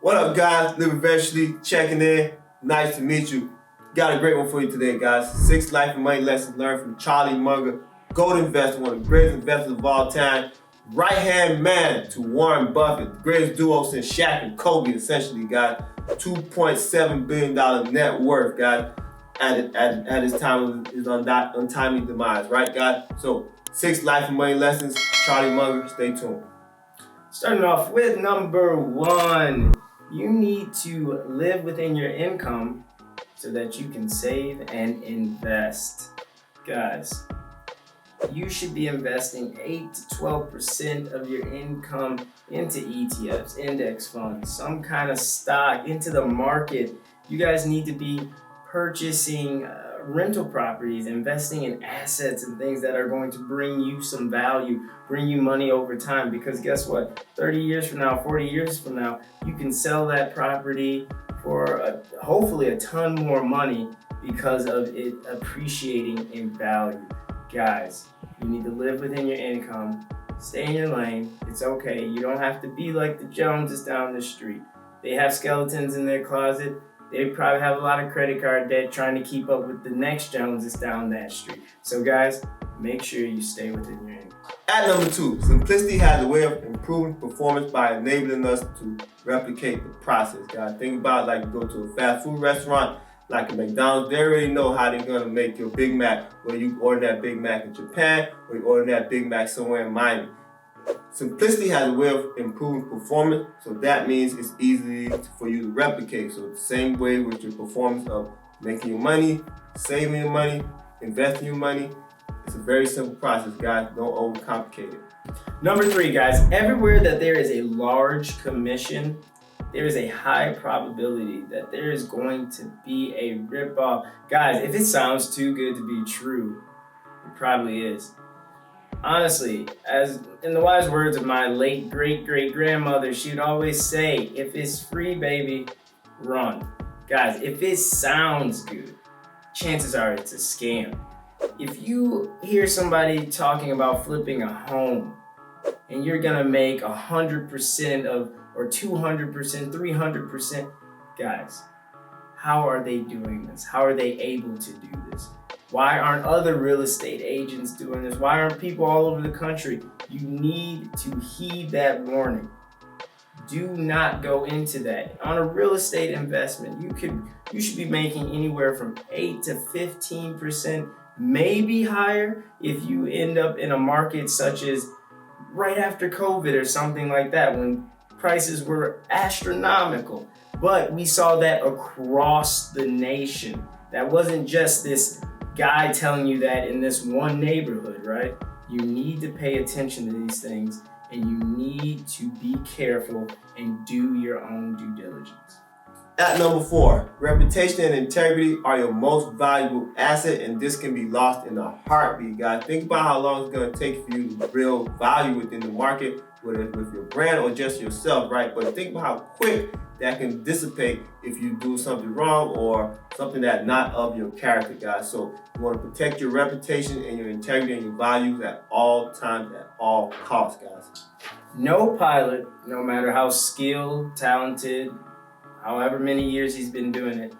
What up, guys? Live Eventually checking in. Nice to meet you. Got a great one for you today, guys. 6 life and money lessons learned from Charlie Munger, gold investor, one of the greatest investors of all time, right-hand man to Warren Buffett, the greatest duo since Shaq and Kobe, essentially, guys. $2.7 billion net worth, guys, at his time of his untimely demise, right, guys? So, 6 life and money lessons. Charlie Munger, stay tuned. Starting off with number 1, you need to live within your income so that you can save and invest. Guys, you should be investing 8 to 12% of your income into ETFs, index funds, some kind of stock, into the market. You guys need to be purchasing rental properties, investing in assets and things that are going to bring you some value, bring you money over time. Because guess what? 30 years from now, 40 years from now, you can sell that property for hopefully a ton more money because of it appreciating in value. Guys, you need to live within your income, stay in your lane. It's okay. You don't have to be like the Joneses down the street. They have skeletons in their closet. They probably have a lot of credit card debt trying to keep up with the next Joneses down that street. So guys, make sure you stay within your income. At number 2, simplicity has a way of improving performance by enabling us to replicate the process, guys. Think about it like you go to a fast food restaurant, like a McDonald's. They already know how they're gonna make your Big Mac, whether you order that Big Mac in Japan or you order that Big Mac somewhere in Miami. Simplicity has a way of improving performance, so that means it's easy for you to replicate. So the same way with your performance of making your money, saving your money, investing your money, it's a very simple process, guys. Don't overcomplicate it. Number 3, guys, everywhere that there is a large commission, there is a high probability that there is going to be a ripoff. Guys, if it sounds too good to be true, it probably is. Honestly, as in the wise words of my late great-great-grandmother, she'd always say, if it's free, baby, run. Guys, if it sounds good, chances are it's a scam. If you hear somebody talking about flipping a home and you're gonna make 100% of, or 200%, 300%, guys, how are they doing this? How are they able to do this? Why aren't other real estate agents doing this? Why aren't people all over the country? You need to heed that warning. Do not go into that. On a real estate investment, you should be making anywhere from 8 to 15%, maybe higher if you end up in a market such as right after COVID or something like that, when prices were astronomical. But we saw that across the nation. That wasn't just this guy telling you that in this one neighborhood, right? You need to pay attention to these things, and you need to be careful and do your own due diligence. At number 4, reputation and integrity are your most valuable asset, and this can be lost in a heartbeat, guys. Think about how long it's going to take for you to build value within the market, whether it's with your brand or just yourself, right? But think about how quick that can dissipate if you do something wrong or something that's not of your character, guys. So you want to protect your reputation and your integrity and your values at all times, at all costs, guys. No pilot, no matter how skilled, talented, however many years he's been doing it,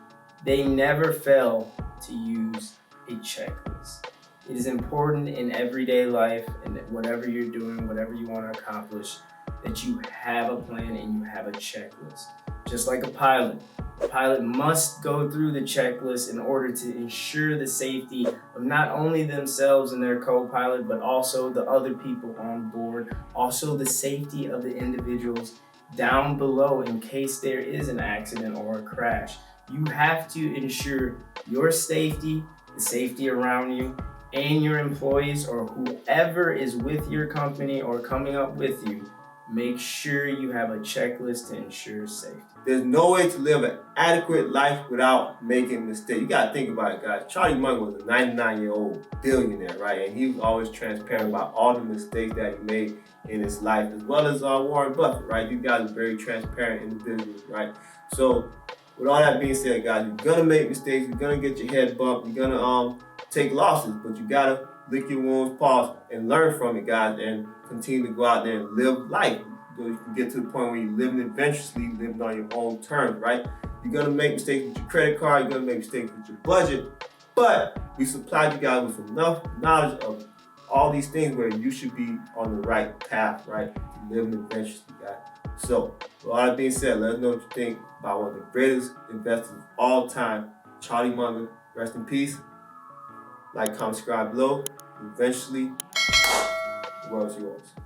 they never fail to use a checklist. It is important in everyday life and whatever you're doing, whatever you want to accomplish, that you have a plan and you have a checklist. Just like a pilot must go through the checklist in order to ensure the safety of not only themselves and their co-pilot, but also the other people on board, also the safety of the individuals down below in case there is an accident or a crash. You have to ensure your safety, the safety around you, and your employees or whoever is with your company or coming up with you. Make sure you have a checklist to ensure safety. There's no way to live an adequate life without making mistakes. You gotta think about it, guys. Charlie Munger was a 99-year-old billionaire, right? And he was always transparent about all the mistakes that he made in his life, as well as Warren Buffett, right? These guys are very transparent individuals, right? So, with all that being said, guys, you're gonna make mistakes. You're gonna get your head bumped. You're gonna take losses, but you gotta lick your wounds, pause, and learn from it, guys, and continue to go out there and live life. You can get to the point where you're living adventurously, living on your own terms, right? You're gonna make mistakes with your credit card, you're gonna make mistakes with your budget, but we supplied you guys with enough knowledge of all these things where you should be on the right path, right? Living adventurously, guys. So, with all that being said, let us know what you think about one of the greatest investors of all time, Charlie Munger. Rest in peace. Like, comment, subscribe below. Eventually, the world's yours.